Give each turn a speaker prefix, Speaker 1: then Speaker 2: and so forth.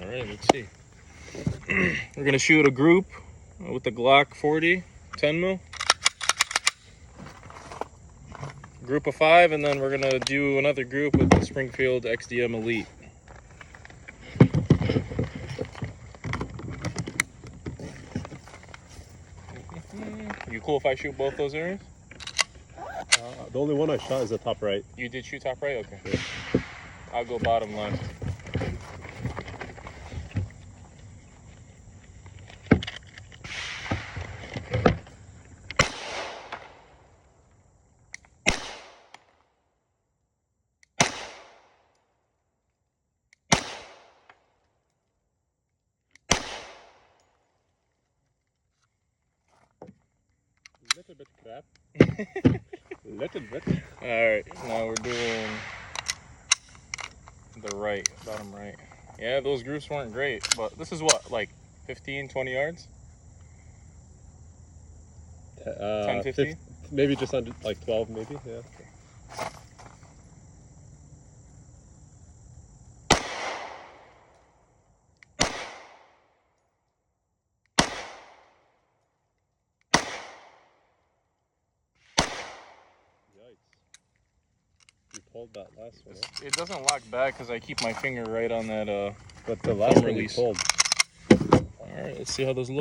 Speaker 1: All right, let's see. We're gonna shoot a group with the Glock 40 10 mil. Group of 5, and then we're gonna do another group with the Springfield XDM Elite. You cool if I shoot both those areas?
Speaker 2: The only one I shot is the top right.
Speaker 1: You did shoot top right? Okay. Yeah. I'll go bottom left.
Speaker 2: Little bit crap. Little bit.
Speaker 1: Alright, now we're doing the right, bottom right. Yeah, those groups weren't great, but this is what, like 15, 20 yards? 10, 15?
Speaker 2: Maybe just under, like 12 maybe, yeah. You pulled that last one, huh?
Speaker 1: It doesn't lock back because I keep my finger right on that
Speaker 2: But the last one you
Speaker 1: release.
Speaker 2: pulled.
Speaker 1: Alright, let's see how those look.